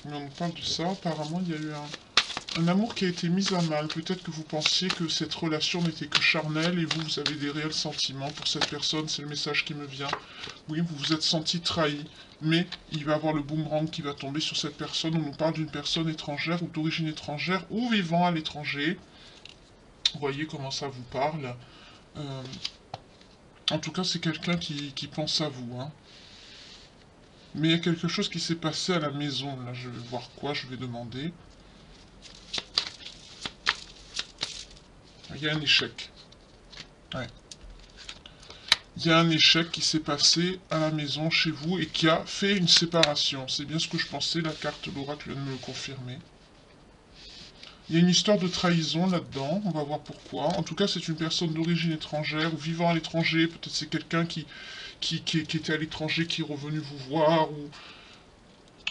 Mais on parle de ça. Apparemment, il y a eu un amour qui a été mis à mal. Peut-être que vous pensiez que cette relation n'était que charnelle et vous, vous avez des réels sentiments pour cette personne. C'est le message qui me vient. Oui, vous vous êtes senti trahi. Mais il va y avoir le boomerang qui va tomber sur cette personne. On nous parle d'une personne étrangère ou d'origine étrangère ou vivant à l'étranger. Vous voyez comment ça vous parle. Euh, En tout cas, c'est quelqu'un qui pense à vous, hein. Mais il y a quelque chose qui s'est passé à la maison. Là, je vais voir quoi, je vais demander. Il y a un échec. Ouais. Il y a un échec qui s'est passé à la maison chez vous et qui a fait une séparation. C'est bien ce que je pensais, la carte l'oracle vient de me le confirmer. Il y a une histoire de trahison là-dedans, on va voir pourquoi. En tout cas, c'est une personne d'origine étrangère ou vivant à l'étranger. Peut-être c'est quelqu'un qui était à l'étranger, qui est revenu vous voir,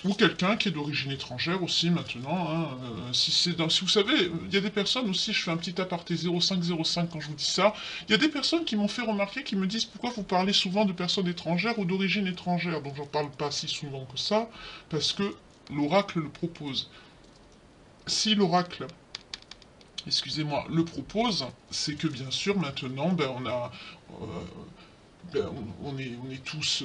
ou quelqu'un qui est d'origine étrangère aussi maintenant, hein. Si vous savez, il y a des personnes aussi, je fais un petit aparté 0505 quand je vous dis ça, il y a des personnes qui m'ont fait remarquer, qui me disent pourquoi vous parlez souvent de personnes étrangères ou d'origine étrangère. Donc j'en parle pas si souvent que ça, parce que l'oracle le propose. Si l'oracle, excusez-moi, le propose, c'est que bien sûr maintenant, ben, euh, on est tous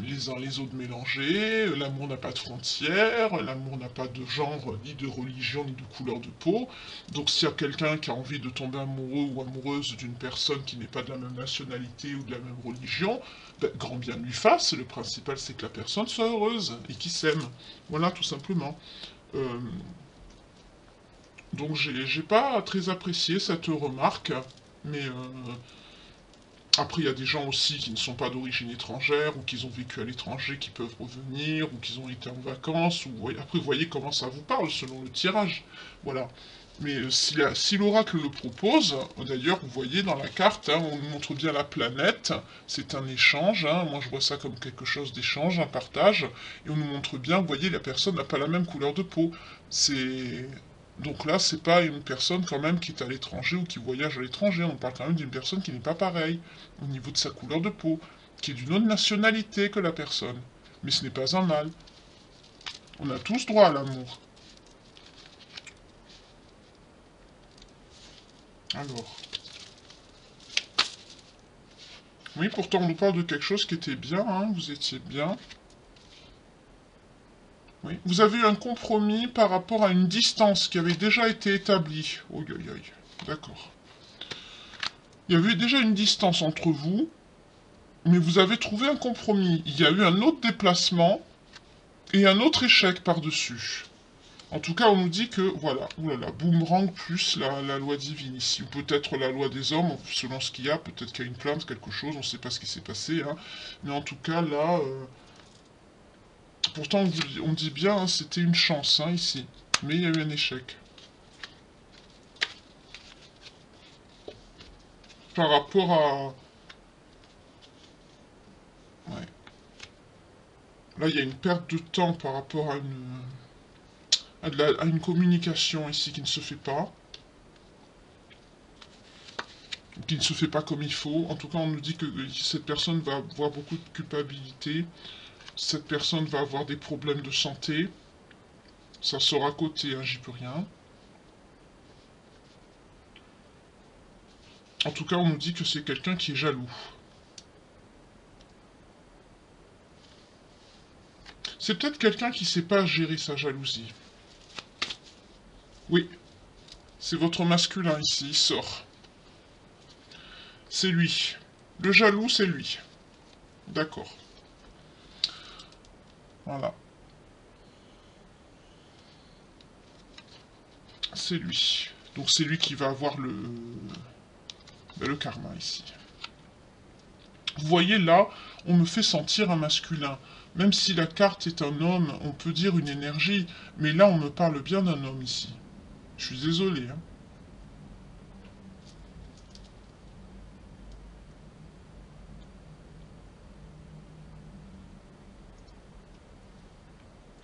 les uns les autres mélangés, l'amour n'a pas de frontières, l'amour n'a pas de genre, ni de religion, ni de couleur de peau. Donc s'il y a quelqu'un qui a envie de tomber amoureux ou amoureuse d'une personne qui n'est pas de la même nationalité ou de la même religion, ben, grand bien lui fasse, le principal c'est que la personne soit heureuse et qu'il s'aime. Voilà, tout simplement. Euh, donc j'ai pas très apprécié cette remarque, mais après, il y a des gens aussi qui ne sont pas d'origine étrangère, ou qui ont vécu à l'étranger, qui peuvent revenir, ou qui ont été en vacances, ou après, vous voyez comment ça vous parle, selon le tirage. Voilà. Mais si l'oracle le propose, d'ailleurs, vous voyez dans la carte, hein, on nous montre bien la planète, c'est un échange, hein, moi je vois ça comme quelque chose d'échange, un partage, et on nous montre bien, vous voyez, la personne n'a pas la même couleur de peau. C'est donc là, c'est pas une personne quand même qui est à l'étranger ou qui voyage à l'étranger. On parle quand même d'une personne qui n'est pas pareille au niveau de sa couleur de peau, qui est d'une autre nationalité que la personne. Mais ce n'est pas un mal. On a tous droit à l'amour. Alors. Oui, pourtant on nous parle de quelque chose qui était bien, hein, vous étiez bien. Oui. Vous avez eu un compromis par rapport à une distance qui avait déjà été établie. Oui, oui, oui. D'accord. Il y avait déjà une distance entre vous, mais vous avez trouvé un compromis. Il y a eu un autre déplacement et un autre échec par-dessus. En tout cas, on nous dit que, voilà, oulala, boomerang plus la loi divine ici, ou peut-être la loi des hommes, selon ce qu'il y a, peut-être qu'il y a une plainte, quelque chose, on ne sait pas ce qui s'est passé, hein. Mais en tout cas, là, pourtant, on dit bien, hein, c'était une chance, hein, ici. Mais il y a eu un échec. Par rapport à... Ouais. Là, il y a une perte de temps par rapport à une communication ici qui ne se fait pas. Qui ne se fait pas comme il faut. En tout cas, on nous dit que cette personne va avoir beaucoup de culpabilité. Cette personne va avoir des problèmes de santé. Ça sort à côté, hein, j'y peux rien. En tout cas, on nous dit que c'est quelqu'un qui est jaloux. C'est peut-être quelqu'un qui ne sait pas gérer sa jalousie. Oui, c'est votre masculin ici, il sort. C'est lui. Le jaloux, c'est lui. D'accord. Voilà. C'est lui. Donc c'est lui qui va avoir le karma ici. Vous voyez là, on me fait sentir un masculin. Même si la carte est un homme, on peut dire une énergie, mais là on me parle bien d'un homme ici. Je suis désolé, hein.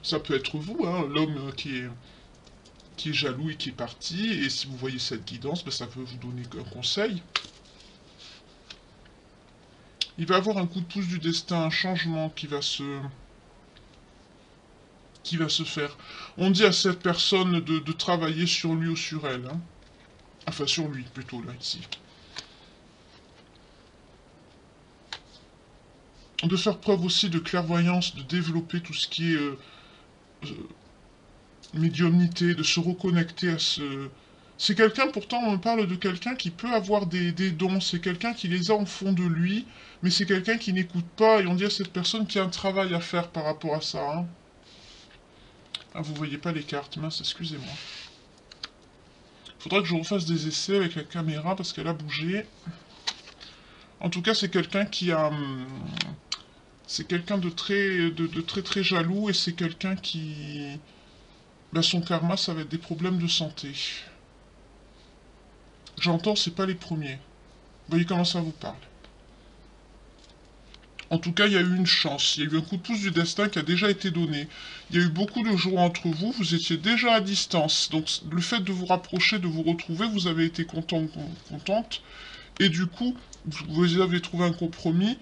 Ça peut être vous, hein, l'homme qui est jaloux et qui est parti, et si vous voyez cette guidance, ben, ça peut vous donner un conseil. Il va avoir un coup de pouce du destin, un changement qui va se... qui va se faire. On dit à cette personne de travailler sur lui ou sur elle. Hein. Enfin, sur lui, plutôt, là, ici. De faire preuve aussi de clairvoyance, de développer tout ce qui est médiumnité, de se reconnecter à ce... C'est quelqu'un, pourtant, on parle de quelqu'un qui peut avoir des dons, c'est quelqu'un qui les a en fond de lui, mais c'est quelqu'un qui n'écoute pas, et on dit à cette personne qu'il y a un travail à faire par rapport à ça. Hein. Ah, vous voyez pas les cartes, mince, excusez-moi. Faudra que je refasse des essais avec la caméra, parce qu'elle a bougé. En tout cas, c'est quelqu'un qui a... C'est quelqu'un de très très jaloux, et c'est quelqu'un qui... Ben, son karma, ça va être des problèmes de santé. J'entends, c'est pas les premiers. Vous voyez comment ça vous parle. En tout cas, il y a eu une chance. Il y a eu un coup de pouce du destin qui a déjà été donné. Il y a eu beaucoup de joie entre vous. Vous étiez déjà à distance. Donc, le fait de vous rapprocher, de vous retrouver, vous avez été content, contente. Et du coup, vous avez trouvé un compromis.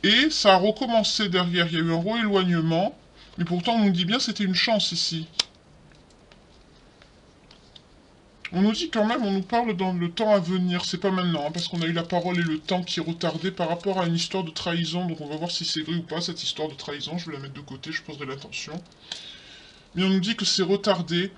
Et ça a recommencé derrière. Il y a eu un re-éloignement. Mais pourtant, on nous dit bien que c'était une chance ici. On nous dit quand même, on nous parle dans le temps à venir, c'est pas maintenant, hein, parce qu'on a eu la parole et le temps qui est retardé par rapport à une histoire de trahison, donc on va voir si c'est vrai ou pas cette histoire de trahison, je vais la mettre de côté, je poserai l'attention. Mais on nous dit que c'est retardé.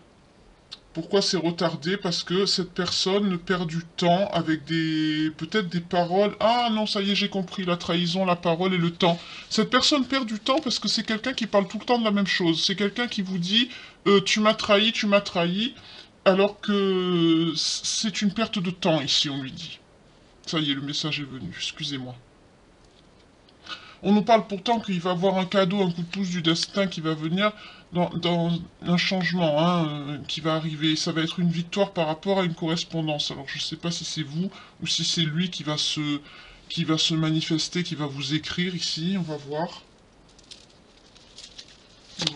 Pourquoi c'est retardé? Parce que cette personne perd du temps avec peut-être des paroles. Ah non, ça y est, j'ai compris, la trahison, la parole et le temps. Cette personne perd du temps parce que c'est quelqu'un qui parle tout le temps de la même chose. C'est quelqu'un qui vous dit tu m'as trahi, alors que c'est une perte de temps ici, on lui dit. Ça y est, le message est venu, excusez-moi. On nous parle pourtant qu'il va avoir un cadeau, un coup de pouce du destin qui va venir dans un changement hein, qui va arriver. Ça va être une victoire par rapport à une correspondance. Alors je ne sais pas si c'est vous ou si c'est lui qui va se manifester, qui va vous écrire ici. On va voir.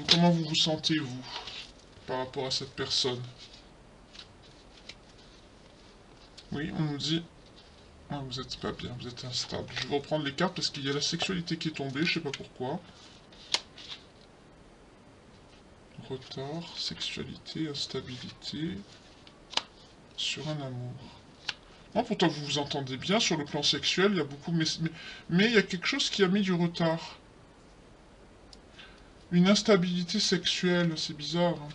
Comment vous vous sentez, vous, par rapport à cette personne? Oui, on nous dit... Ah, vous êtes pas bien, vous êtes instable. Je vais reprendre les cartes parce qu'il y a la sexualité qui est tombée, je sais pas pourquoi. Retard, sexualité, instabilité, sur un amour. Non, pourtant vous vous entendez bien sur le plan sexuel, il y a beaucoup... Mais il y a quelque chose qui a mis du retard. Une instabilité sexuelle, c'est bizarre, hein,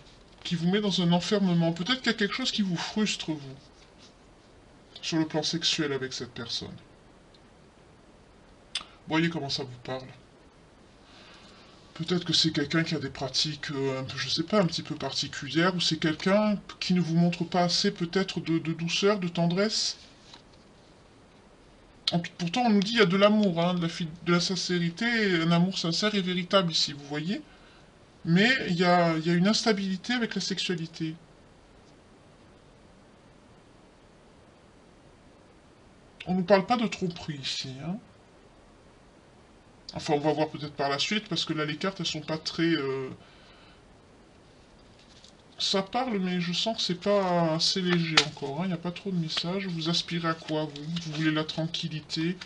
qui vous met dans un enfermement. Peut-être qu'il y a quelque chose qui vous frustre, vous, sur le plan sexuel avec cette personne. Voyez comment ça vous parle. Peut-être que c'est quelqu'un qui a des pratiques, un peu, je sais pas, un petit peu particulières, ou c'est quelqu'un qui ne vous montre pas assez peut-être de douceur, de tendresse. Pourtant, on nous dit qu'il y a de l'amour, hein, de la sincérité, un amour sincère et véritable ici, vous voyez. Mais il y a une instabilité avec la sexualité. On ne nous parle pas de tromperie ici, hein. Enfin, on va voir peut-être par la suite, parce que là, les cartes, elles sont pas très... Ça parle, mais je sens que c'est pas assez léger encore. Il n'y a pas trop de messages. Vous aspirez à quoi, vous? Vous voulez la tranquillité,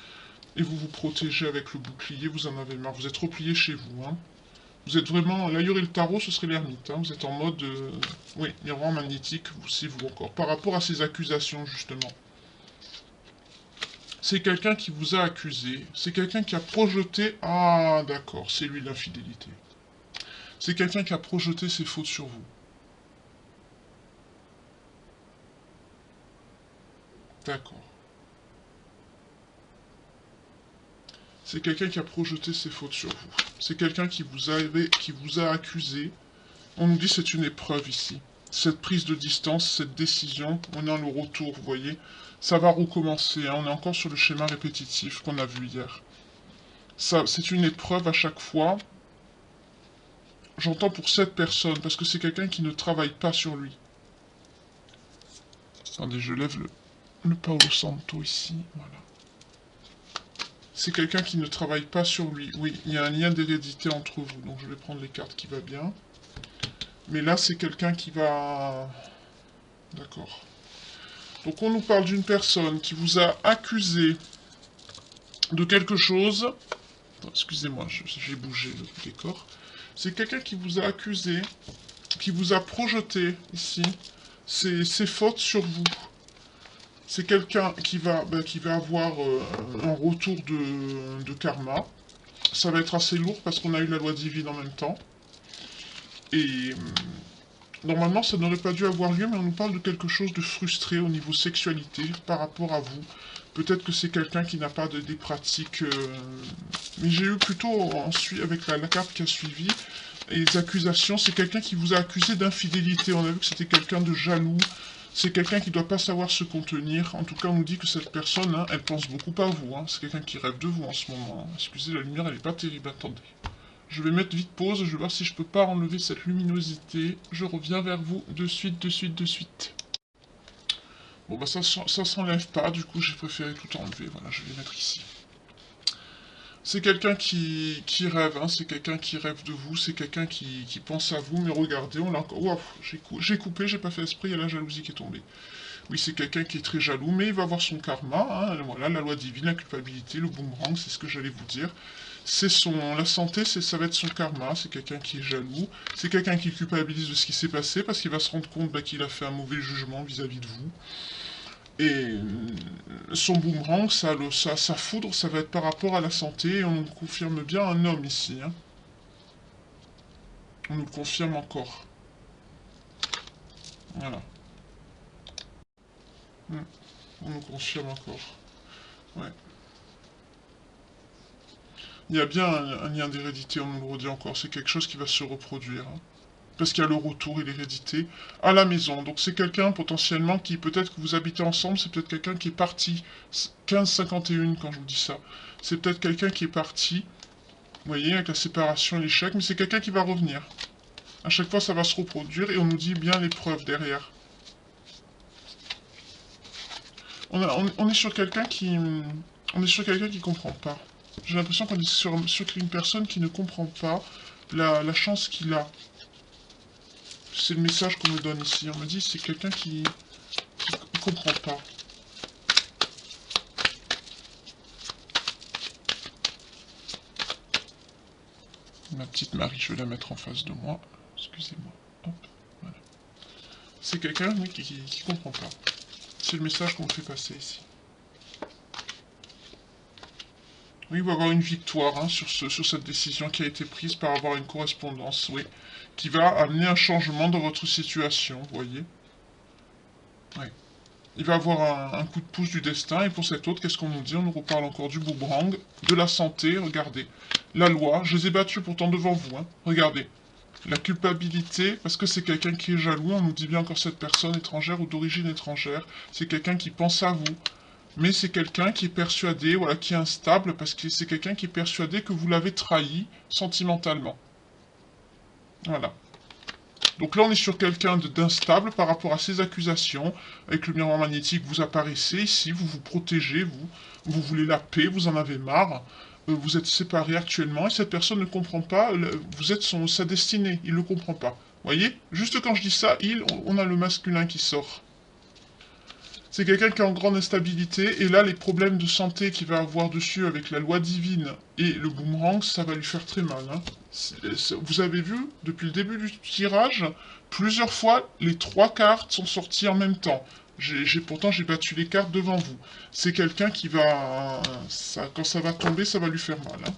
et vous vous protégez avec le bouclier, vous en avez marre. Vous êtes replié chez vous, hein. Vous êtes vraiment... L'Aïur et le tarot, ce serait l'ermite, hein. Vous êtes en mode... Oui, miroir magnétique, c'est vous encore. Par rapport à ces accusations, justement. C'est quelqu'un qui vous a accusé. C'est quelqu'un qui a projeté... Ah, d'accord, c'est lui l'infidélité. C'est quelqu'un qui a projeté ses fautes sur vous. D'accord. C'est quelqu'un qui a projeté ses fautes sur vous. C'est quelqu'un qui vous a accusé. On nous dit que c'est une épreuve ici. Cette prise de distance, cette décision, on est en le retour, vous voyez. Ça va recommencer, hein. On est encore sur le schéma répétitif qu'on a vu hier. C'est une épreuve à chaque fois. J'entends pour cette personne, parce que c'est quelqu'un qui ne travaille pas sur lui. Attendez, je lève le Paolo Santo ici, voilà. C'est quelqu'un qui ne travaille pas sur lui. Oui, il y a un lien d'hérédité entre vous, donc je vais prendre les cartes qui va bien. Mais là, c'est quelqu'un qui va... D'accord. Donc on nous parle d'une personne qui vous a accusé de quelque chose. Excusez-moi, j'ai bougé le décor. C'est quelqu'un qui vous a accusé, qui vous a projeté ici ses fautes sur vous. C'est quelqu'un qui va avoir un retour de karma. Ça va être assez lourd parce qu'on a eu la loi divine en même temps. Et normalement, ça n'aurait pas dû avoir lieu, mais on nous parle de quelque chose de frustré au niveau sexualité par rapport à vous. Peut-être que c'est quelqu'un qui n'a pas des pratiques... Mais j'ai eu plutôt, ensuite, avec la carte qui a suivi, et les accusations, c'est quelqu'un qui vous a accusé d'infidélité. On a vu que c'était quelqu'un de jaloux. C'est quelqu'un qui ne doit pas savoir se contenir. En tout cas, on nous dit que cette personne, hein, elle pense beaucoup à vous. Hein. C'est quelqu'un qui rêve de vous en ce moment. Hein. Excusez, la lumière, elle n'est pas terrible. Attendez. Je vais mettre vite pause. Je vais voir si je peux pas enlever cette luminosité. Je reviens vers vous de suite, de suite, de suite. Bon, bah ça s'enlève pas. Du coup, j'ai préféré tout enlever. Voilà, je vais les mettre ici. C'est quelqu'un qui rêve, hein, c'est quelqu'un qui rêve de vous, c'est quelqu'un qui pense à vous, mais regardez, on l'a encore... Wow, j'ai coupé, j'ai pas fait esprit, il y a la jalousie qui est tombée. Oui, c'est quelqu'un qui est très jaloux, mais il va avoir son karma, hein, voilà, la loi divine, la culpabilité, le boomerang, c'est ce que j'allais vous dire. La santé, ça va être son karma, c'est quelqu'un qui est jaloux, c'est quelqu'un qui culpabilise de ce qui s'est passé, parce qu'il va se rendre compte qu'il a fait un mauvais jugement vis-à-vis de vous. Et son boomerang, sa foudre, ça va être par rapport à la santé, et on nous confirme bien un homme ici. Hein. On nous le confirme encore. Voilà. On nous confirme encore. Ouais. Il y a bien un lien d'hérédité, on nous le redit encore. C'est quelque chose qui va se reproduire. Hein. Parce qu'il y a le retour et l'hérédité à la maison. Donc c'est quelqu'un potentiellement qui, peut-être que vous habitez ensemble, c'est peut-être quelqu'un qui est parti. 15-51 quand je vous dis ça. C'est peut-être quelqu'un qui est parti, vous voyez, avec la séparation et l'échec, mais c'est quelqu'un qui va revenir. À chaque fois ça va se reproduire et on nous dit bien les preuves derrière. On est sur quelqu'un qui... On est sur quelqu'un qui comprend pas. J'ai l'impression qu'on est sur une personne qui ne comprend pas la chance qu'il a. C'est le message qu'on me donne ici. On me dit c'est quelqu'un qui comprend pas. Ma petite Marie, je vais la mettre en face de moi. Excusez-moi. Hop, voilà. C'est quelqu'un oui, qui comprend pas. C'est le message qu'on me fait passer ici. Oui, il va y avoir une victoire hein, sur cette décision qui a été prise par avoir une correspondance, oui, qui va amener un changement dans votre situation, vous voyez. Oui. Il va avoir un coup de pouce du destin, et pour cet autre, qu'est-ce qu'on nous dit? On nous reparle encore du boomerang, de la santé, regardez. La loi, je les ai battus pourtant devant vous, hein. Regardez. La culpabilité, parce que c'est quelqu'un qui est jaloux, on nous dit bien encore cette personne étrangère ou d'origine étrangère, c'est quelqu'un qui pense à vous, mais c'est quelqu'un qui est persuadé, voilà, qui est instable, parce que c'est quelqu'un qui est persuadé que vous l'avez trahi sentimentalement. Voilà. Donc là, on est sur quelqu'un d'instable par rapport à ces accusations. Avec le miroir magnétique, vous apparaissez ici, vous vous protégez, vous voulez la paix, vous en avez marre. Vous êtes séparés actuellement et cette personne ne comprend pas, vous êtes sa destinée, il ne le comprend pas. Vous voyez? Juste quand je dis ça, on a le masculin qui sort. C'est quelqu'un qui est en grande instabilité, et là, les problèmes de santé qu'il va avoir dessus avec la loi divine et le boomerang, ça va lui faire très mal. Hein. Vous avez vu, depuis le début du tirage, plusieurs fois, les 3 cartes sont sorties en même temps. Pourtant, j'ai battu les cartes devant vous. C'est quelqu'un qui va... quand ça va tomber, ça va lui faire mal. Hein.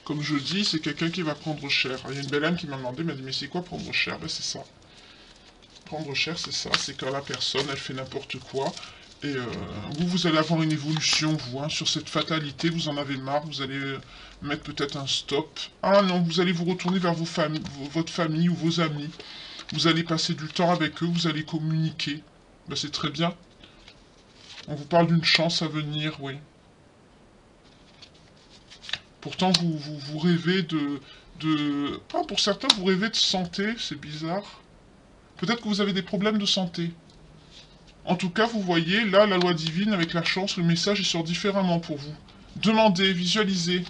Comme je dis, c'est quelqu'un qui va prendre cher. Il y a une belle âme qui m'a demandé, m'a dit, mais c'est quoi prendre cher? Ben, c'est ça. Prendre cher, c'est ça, c'est quand la personne, elle fait n'importe quoi, et vous allez avoir une évolution, vous, hein, sur cette fatalité, vous en avez marre, vous allez mettre peut-être un stop. Ah non, vous allez vous retourner vers votre famille ou vos amis, vous allez passer du temps avec eux, vous allez communiquer, ben, c'est très bien. On vous parle d'une chance à venir, oui. Pourtant, vous rêvez de... Ah, pour certains, vous rêvez de santé, c'est bizarre. Peut-être que vous avez des problèmes de santé. En tout cas, vous voyez, là, la loi divine, avec la chance, le message, il sort différemment pour vous. Demandez, visualisez.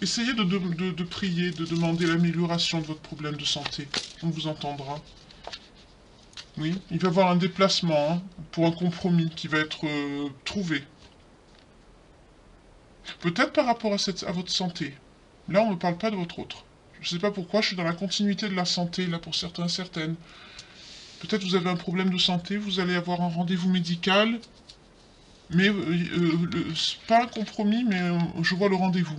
Essayez de prier, de demander l'amélioration de votre problème de santé. On vous entendra. Oui, il va y avoir un déplacement, hein, pour un compromis qui va être trouvé. Peut-être par rapport à votre santé. Là, on ne parle pas de votre autre. Je ne sais pas pourquoi, je suis dans la continuité de la santé, là, pour certains, certaines. Peut-être vous avez un problème de santé, vous allez avoir un rendez-vous médical, mais pas un compromis, mais je vois le rendez-vous.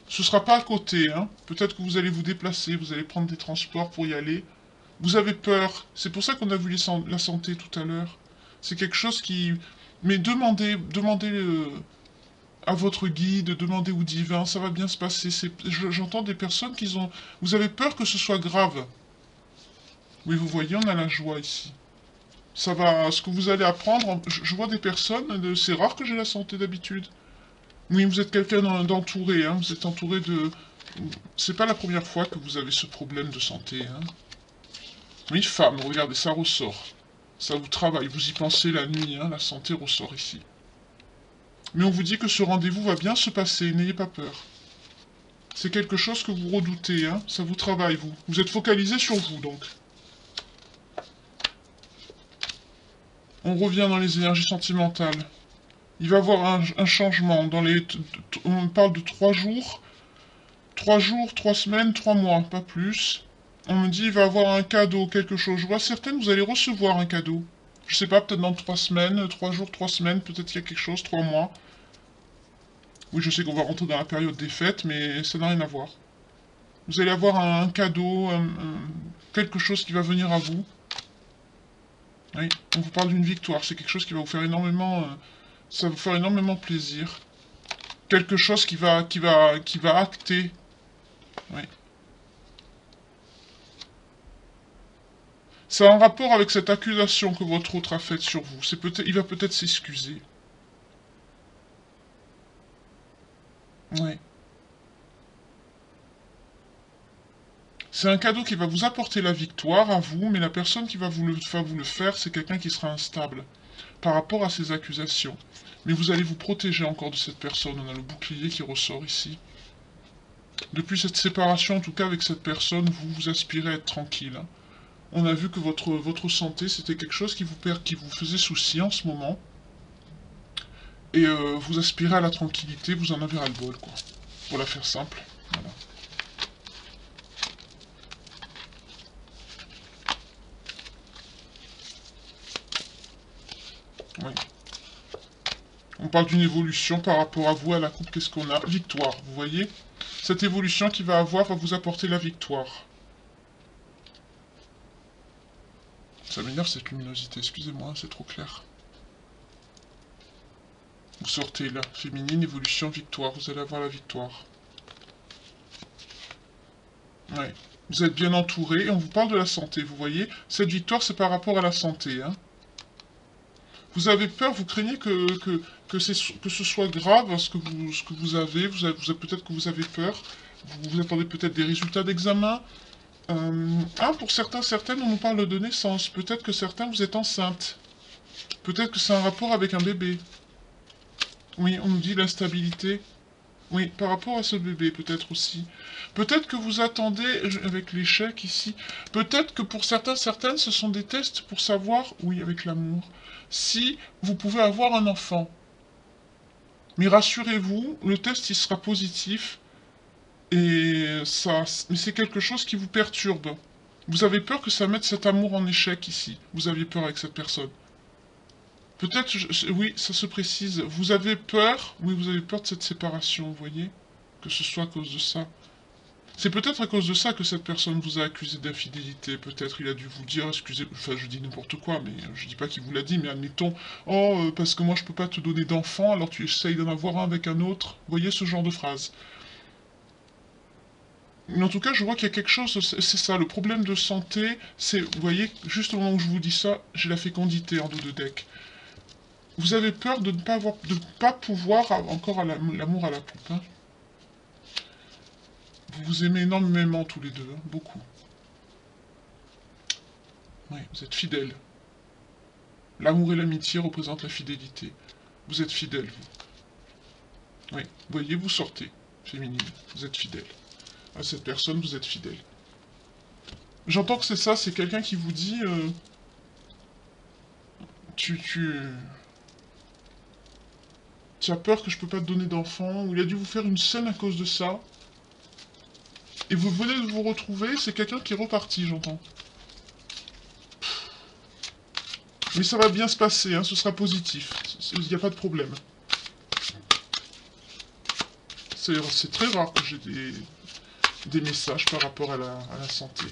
Ce sera pas à côté, hein. Peut-être que vous allez vous déplacer, vous allez prendre des transports pour y aller. Vous avez peur. C'est pour ça qu'on a vu la santé tout à l'heure. C'est quelque chose qui... Mais demandez à votre guide, demandez au divin, ça va bien se passer. J'entends des personnes qui ont... Vous avez peur que ce soit grave. Oui, vous voyez, on a la joie ici. Ça va... Ce que vous allez apprendre... Je vois des personnes... C'est rare que j'ai la santé d'habitude. Oui, vous êtes quelqu'un d'entouré, hein. Vous êtes entouré de... C'est pas la première fois que vous avez ce problème de santé, hein. Oui, femme, regardez, ça ressort. Ça vous travaille, vous y pensez la nuit, hein, la santé ressort ici. Mais on vous dit que ce rendez-vous va bien se passer, n'ayez pas peur. C'est quelque chose que vous redoutez, hein, ça vous travaille, vous. Vous êtes focalisé sur vous, donc. On revient dans les énergies sentimentales. Il va y avoir un changement. On parle de 3 jours. 3 jours, 3 semaines, 3 mois, pas plus. On me dit il va y avoir un cadeau, quelque chose. Je vois certaines, vous allez recevoir un cadeau. Je sais pas, peut-être dans 3 semaines, 3 jours, 3 semaines, peut-être qu'il y a quelque chose, 3 mois. Oui, je sais qu'on va rentrer dans la période des fêtes, mais ça n'a rien à voir. Vous allez avoir un cadeau, quelque chose qui va venir à vous. Oui, on vous parle d'une victoire, c'est quelque chose qui va vous faire énormément... ça va vous faire énormément plaisir. Quelque chose qui va acter. Oui. Ça a un rapport avec cette accusation que votre autre a faite sur vous. Il va peut-être s'excuser. Oui. C'est un cadeau qui va vous apporter la victoire à vous, mais la personne qui va vous le faire, c'est quelqu'un qui sera instable par rapport à ces accusations. Mais vous allez vous protéger encore de cette personne. On a le bouclier qui ressort ici. Depuis cette séparation, en tout cas avec cette personne, vous aspirez à être tranquille. Hein. On a vu que votre santé, c'était quelque chose qui vous faisait souci en ce moment. Et vous aspirez à la tranquillité, vous en avez ras-le-bol, quoi. Pour la faire simple. Voilà. Oui. On parle d'une évolution par rapport à vous, à la coupe, qu'est-ce qu'on a? Victoire, vous voyez? Cette évolution qu'il va avoir va vous apporter la victoire. Ça m'énerve cette luminosité, excusez-moi, c'est trop clair. Vous sortez là, féminine, évolution, victoire, vous allez avoir la victoire. Ouais. Vous êtes bien entouré, et on vous parle de la santé, vous voyez? Cette victoire, c'est par rapport à la santé, hein. Vous avez peur, vous craignez que ce soit grave ce que vous avez, peut-être que vous avez peur, vous attendez peut-être des résultats d'examen. Pour certains, certaines, on nous parle de naissance, peut-être que certains, vous êtes enceinte. Peut-être que c'est un rapport avec un bébé. Oui, on nous dit l'instabilité. Oui, par rapport à ce bébé, peut-être aussi. Peut-être que vous attendez, avec l'échec ici, peut-être que pour certains, certaines, ce sont des tests pour savoir, oui, avec l'amour, si vous pouvez avoir un enfant. Mais rassurez-vous, le test, il sera positif, et ça, mais c'est quelque chose qui vous perturbe. Vous avez peur que ça mette cet amour en échec ici. Vous aviez peur avec cette personne. Peut-être, oui, ça se précise. Vous avez peur, oui, vous avez peur de cette séparation, vous voyez? Que ce soit à cause de ça. C'est peut-être à cause de ça que cette personne vous a accusé d'infidélité. Peut-être il a dû vous dire, excusez, enfin je dis n'importe quoi, mais je dis pas qu'il vous l'a dit, mais admettons, oh, parce que moi je peux pas te donner d'enfant, alors tu essayes d'en avoir un avec un autre. Vous voyez ce genre de phrase. Mais en tout cas, je vois qu'il y a quelque chose, c'est ça, le problème de santé, c'est, vous voyez, juste au moment où je vous dis ça, j'ai la fécondité en dos de deck. Vous avez peur de ne pas pouvoir encore l'amour à la coupe. Hein. Vous vous aimez énormément tous les deux, hein, beaucoup. Oui, vous êtes fidèles. L'amour et l'amitié représentent la fidélité. Vous êtes fidèles, vous. Oui, vous voyez, vous sortez, féminine, vous êtes fidèle. À cette personne, vous êtes fidèle. J'entends que c'est ça, c'est quelqu'un qui vous dit... Tu as peur que je peux pas te donner d'enfant, ou il a dû vous faire une scène à cause de ça. Et vous venez de vous retrouver, c'est quelqu'un qui est reparti, j'entends. Mais ça va bien se passer, hein, ce sera positif. Il n'y a pas de problème. C'est très rare que j'ai des messages par rapport à la santé.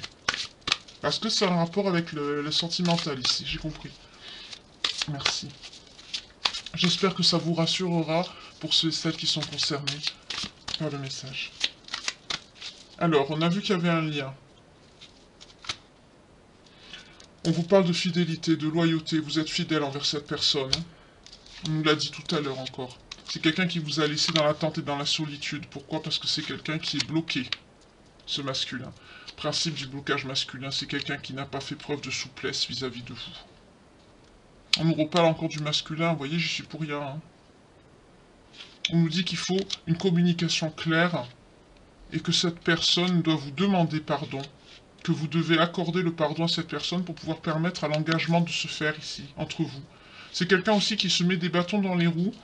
Parce que c'est un rapport avec le sentimental ici, j'ai compris. Merci. J'espère que ça vous rassurera pour ceux et celles qui sont concernés par le message. Alors, on a vu qu'il y avait un lien. On vous parle de fidélité, de loyauté. Vous êtes fidèle envers cette personne. On nous l'a dit tout à l'heure encore. C'est quelqu'un qui vous a laissé dans l'attente et dans la solitude. Pourquoi? Parce que c'est quelqu'un qui est bloqué, ce masculin. Principe du blocage masculin, c'est quelqu'un qui n'a pas fait preuve de souplesse vis-à-vis de vous. On nous reparle encore du masculin, vous voyez, j'y suis pour rien. Hein. On nous dit qu'il faut une communication claire et que cette personne doit vous demander pardon, que vous devez accorder le pardon à cette personne pour pouvoir permettre à l'engagement de se faire ici, entre vous. C'est quelqu'un aussi qui se met des bâtons dans les roues,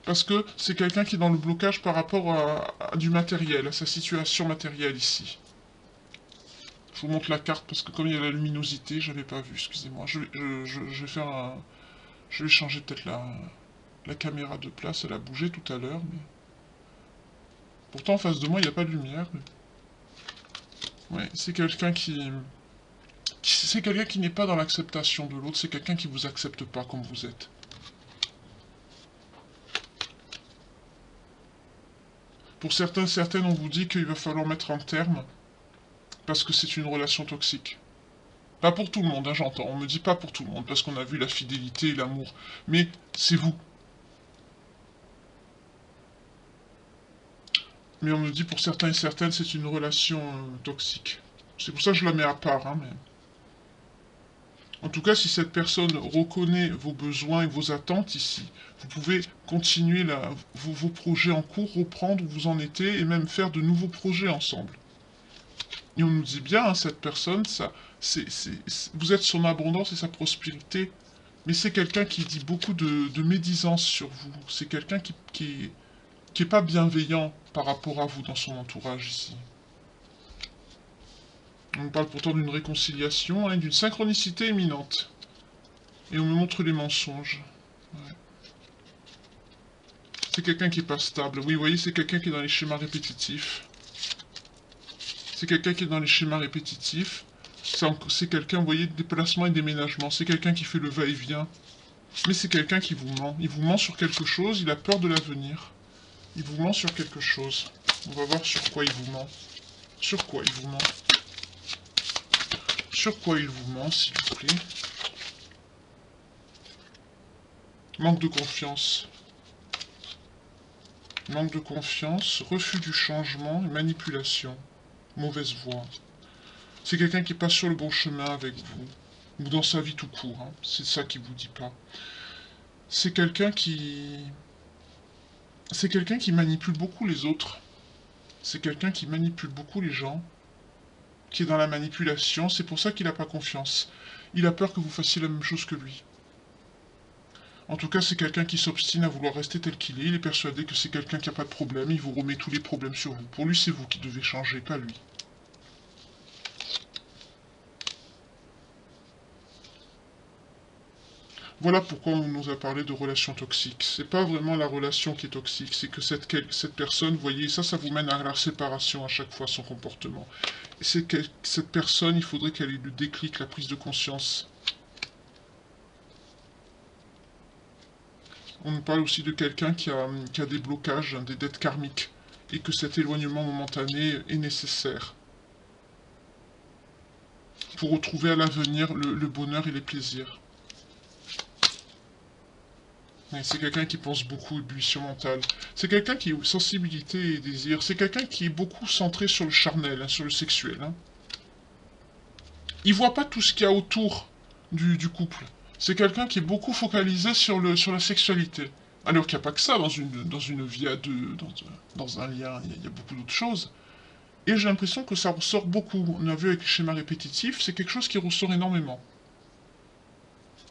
parce que c'est quelqu'un qui est dans le blocage par rapport à du matériel, à sa situation matérielle ici. Je vous montre la carte, parce que comme il y a la luminosité, j'avais pas vu, excusez-moi. Je vais faire un... Je vais changer peut-être la caméra de place, elle a bougé tout à l'heure, mais... Pourtant, en face de moi, il n'y a pas de lumière. Mais... Ouais, c'est quelqu'un qui... C'est quelqu'un qui n'est pas dans l'acceptation de l'autre, c'est quelqu'un qui vous accepte pas comme vous êtes. Pour certains, certaines, on vous dit qu'il va falloir mettre un terme, parce que c'est une relation toxique. Pas pour tout le monde, hein, j'entends. On me dit pas pour tout le monde, parce qu'on a vu la fidélité et l'amour. Mais c'est vous. Mais on me dit pour certains et certaines, c'est une relation toxique. C'est pour ça que je la mets à part, hein, mais... En tout cas, si cette personne reconnaît vos besoins et vos attentes ici, vous pouvez continuer vos projets en cours, reprendre où vous en étiez, et même faire de nouveaux projets ensemble. Et on nous dit bien, hein, cette personne, vous êtes son abondance et sa prospérité, mais c'est quelqu'un qui dit beaucoup de médisance sur vous. C'est quelqu'un qui est pas bienveillant par rapport à vous dans son entourage ici. On parle pourtant d'une réconciliation et d'une synchronicité imminente. Et on me montre les mensonges. Ouais. C'est quelqu'un qui est pas stable. Oui, vous voyez, c'est quelqu'un qui est dans les schémas répétitifs. C'est quelqu'un qui est dans les schémas répétitifs. C'est quelqu'un, vous voyez, déplacement et déménagement. C'est quelqu'un qui fait le va-et-vient. Mais c'est quelqu'un qui vous ment. Il vous ment sur quelque chose, il a peur de l'avenir. Il vous ment sur quelque chose. On va voir sur quoi il vous ment. Sur quoi il vous ment. Sur quoi il vous ment, s'il vous plaît. Manque de confiance. Manque de confiance, refus du changement et manipulation. Mauvaise voie. C'est quelqu'un qui passe sur le bon chemin avec vous. Ou dans sa vie tout court. Hein. C'est ça qu'il vous dit pas. C'est quelqu'un qui... C'est quelqu'un qui manipule beaucoup les autres. C'est quelqu'un qui manipule beaucoup les gens. Qui est dans la manipulation, c'est pour ça qu'il n'a pas confiance. Il a peur que vous fassiez la même chose que lui. En tout cas, c'est quelqu'un qui s'obstine à vouloir rester tel qu'il est. Il est persuadé que c'est quelqu'un qui n'a pas de problème. Il vous remet tous les problèmes sur vous. Pour lui, c'est vous qui devez changer, pas lui. Voilà pourquoi on nous a parlé de relations toxiques. C'est pas vraiment la relation qui est toxique, c'est que cette personne, vous voyez, ça vous mène à la séparation à chaque fois, son comportement. Et c'est que cette personne, il faudrait qu'elle ait le déclic, la prise de conscience. On nous parle aussi de quelqu'un qui a des blocages, des dettes karmiques, et que cet éloignement momentané est nécessaire pour retrouver à l'avenir le bonheur et les plaisirs. C'est quelqu'un qui pense beaucoup, ébullition mentale. C'est quelqu'un qui a sensibilité et désir. C'est quelqu'un qui est beaucoup centré sur le charnel, hein, sur le sexuel. Hein. Il voit pas tout ce qu'il y a autour du couple. C'est quelqu'un qui est beaucoup focalisé sur la sexualité. Alors qu'il n'y a pas que ça dans une vie à deux, dans un lien, il y a beaucoup d'autres choses. Et j'ai l'impression que ça ressort beaucoup. On a vu avec le schéma répétitif, c'est quelque chose qui ressort énormément.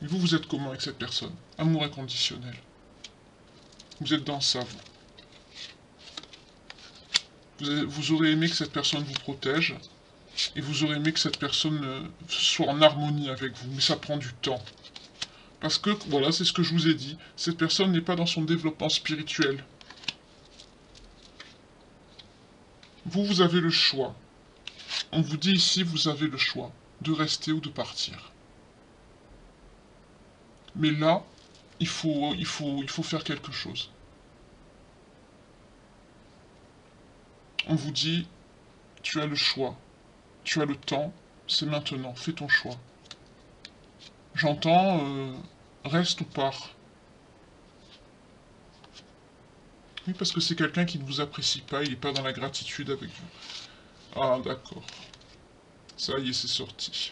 Mais vous, vous êtes comment avec cette personne? Amour inconditionnel. Vous êtes dans ça, vous aurez aimé que cette personne vous protège, et vous aurez aimé que cette personne soit en harmonie avec vous, mais ça prend du temps. Parce que, voilà, c'est ce que je vous ai dit, cette personne n'est pas dans son développement spirituel. Vous, vous avez le choix. On vous dit ici, vous avez le choix de rester ou de partir. Mais là, il faut faire quelque chose. On vous dit, tu as le choix, tu as le temps, c'est maintenant, fais ton choix. J'entends, reste ou pars. Oui, parce que c'est quelqu'un qui ne vous apprécie pas, il n'est pas dans la gratitude avec vous. Ah, d'accord. Ça y est, c'est sorti.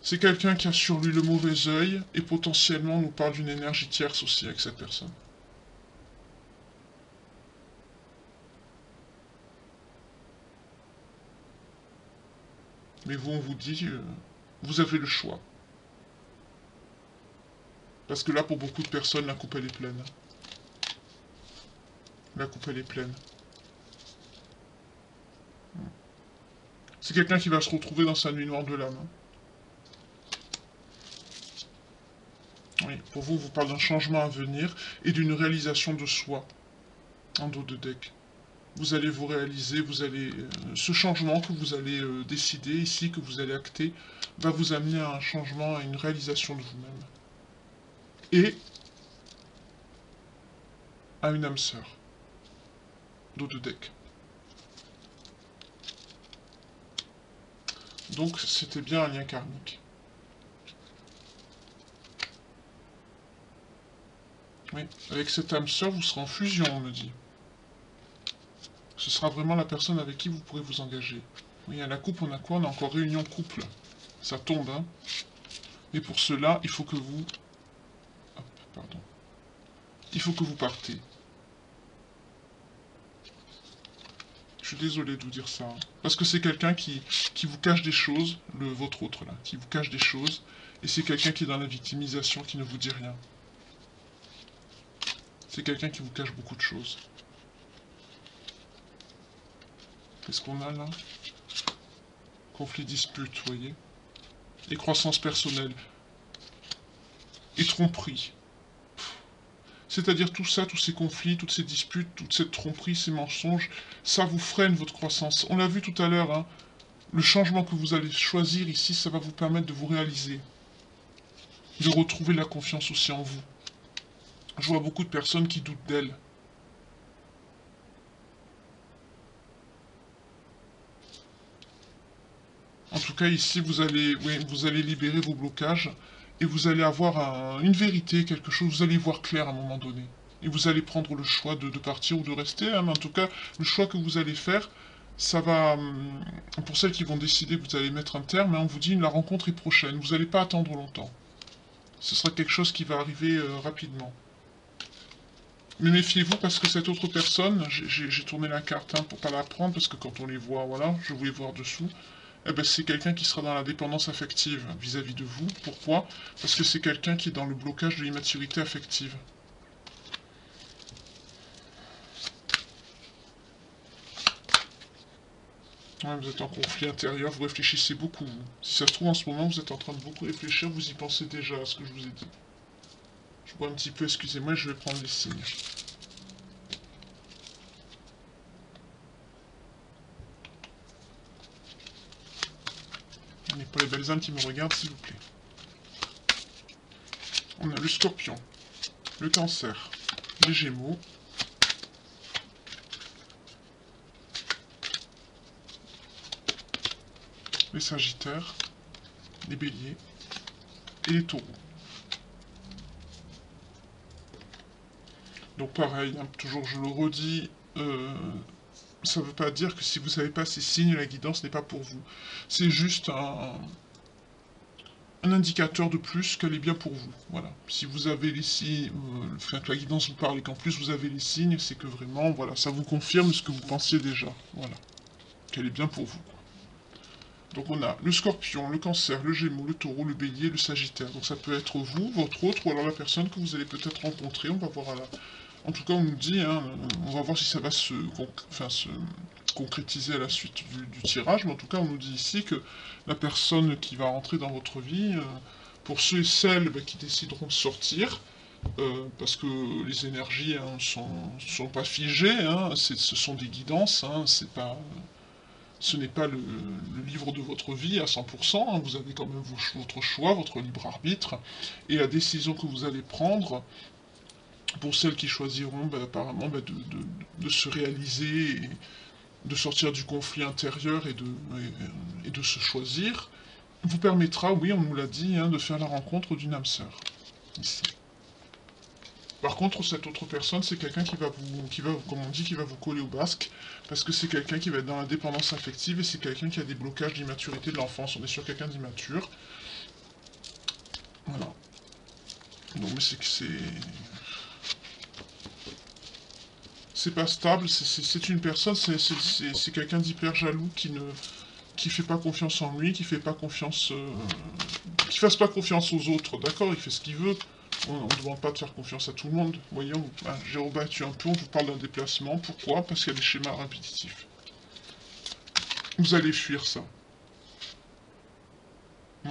C'est quelqu'un qui a sur lui le mauvais œil, et potentiellement on nous parle d'une énergie tierce aussi avec cette personne. Mais vous, on vous dit, vous avez le choix. Parce que là, pour beaucoup de personnes, la coupe, elle est pleine. La coupe, elle est pleine. C'est quelqu'un qui va se retrouver dans sa nuit noire de l'âme. Oui, pour vous, on vous parle d'un changement à venir et d'une réalisation de soi en dos de deck. Vous allez vous réaliser, vous allez ce changement que vous allez décider ici, que vous allez acter, va vous amener à un changement, à une réalisation de vous-même. Et à une âme sœur. Dos de deck. Donc c'était bien un lien karmique. Oui, avec cette âme sœur, vous serez en fusion, on me dit. Ce sera vraiment la personne avec qui vous pourrez vous engager. Oui, à la coupe, on a quoi? On a encore réunion couple. Ça tombe, hein. Et pour cela, il faut que vous... Hop, pardon. Il faut que vous partez. Je suis désolé de vous dire ça. Hein. Parce que c'est quelqu'un qui vous cache des choses, votre autre là, qui vous cache des choses. Et c'est quelqu'un qui est dans la victimisation, qui ne vous dit rien. C'est quelqu'un qui vous cache beaucoup de choses. Qu'est-ce qu'on a là? Conflit, dispute, vous voyez. Et croissance personnelle. Et tromperie. C'est-à-dire tout ça, tous ces conflits, toutes ces disputes, toute cette tromperie, ces mensonges, ça vous freine votre croissance. On l'a vu tout à l'heure, hein. Le changement que vous allez choisir ici, ça va vous permettre de vous réaliser. De retrouver la confiance aussi en vous. Je vois beaucoup de personnes qui doutent d'elles. En tout cas, ici, vous allez libérer vos blocages et vous allez avoir une vérité, quelque chose, vous allez y voir clair à un moment donné. Et vous allez prendre le choix de partir ou de rester. Hein, mais en tout cas, le choix que vous allez faire, ça va... Pour celles qui vont décider que vous allez mettre un terme, hein, on vous dit la rencontre est prochaine. Vous n'allez pas attendre longtemps. Ce sera quelque chose qui va arriver rapidement. Mais méfiez-vous parce que cette autre personne, j'ai tourné la carte hein, pour pas la prendre, parce que quand on les voit, voilà, je voulais voir dessous. Eh ben, c'est quelqu'un qui sera dans la dépendance affective vis-à-vis de vous. Pourquoi? Parce que c'est quelqu'un qui est dans le blocage de l'immaturité affective. Ouais, vous êtes en conflit intérieur, vous réfléchissez beaucoup. Vous. Si ça se trouve, en ce moment, vous êtes en train de beaucoup réfléchir, vous y pensez déjà à ce que je vous ai dit. Je bois un petit peu, excusez-moi, je vais prendre les signes. Et pour les belles âmes qui me regardent, s'il vous plaît. On a le Scorpion, le Cancer, les Gémeaux, les Sagittaires, les Béliers et les Taureaux. Donc pareil, hein, toujours je le redis, ça ne veut pas dire que si vous ne savez pas ces signes, la guidance n'est pas pour vous. C'est juste un indicateur de plus qu'elle est bien pour vous. Voilà. Si vous avez les signes, que la guidance vous parle et qu'en plus vous avez les signes, c'est que vraiment, voilà, ça vous confirme ce que vous pensiez déjà. Voilà. Qu'elle est bien pour vous. Donc on a le scorpion, le cancer, le gémeaux, le taureau, le bélier, le sagittaire. Donc ça peut être vous, votre autre, ou alors la personne que vous allez peut-être rencontrer. On va voir à la... En tout cas, on nous dit, hein, on va voir si ça va se concrétiser à la suite du tirage. Mais en tout cas, on nous dit ici que la personne qui va rentrer dans votre vie, pour ceux et celles qui décideront de sortir, parce que les énergies sont pas figées, hein, ce sont des guidances, hein, ce n'est pas le livre de votre vie à 100%, hein, vous avez quand même votre choix, votre libre arbitre, et la décision que vous allez prendre, pour celles qui choisiront apparemment de se réaliser, et de sortir du conflit intérieur et de se choisir, vous permettra, oui, on nous l'a dit, hein, de faire la rencontre d'une âme sœur, ici. Par contre, cette autre personne, c'est quelqu'un comme on dit, qui va vous coller au basque, parce que c'est quelqu'un qui va être dans la dépendance affective, et c'est quelqu'un qui a des blocages d'immaturité de l'enfance. On est sur quelqu'un d'immature. Voilà. Donc, mais c'est que c'est pas stable, c'est une personne, c'est quelqu'un d'hyper jaloux qui fait pas confiance en lui, qui fait pas confiance, qui fasse pas confiance aux autres, d'accord, il fait ce qu'il veut. On ne demande pas de faire confiance à tout le monde. Voyons, j'ai rebattu un peu, on vous parle d'un déplacement. Pourquoi? Parce qu'il y a des schémas répétitifs. Vous allez fuir ça. Ouais.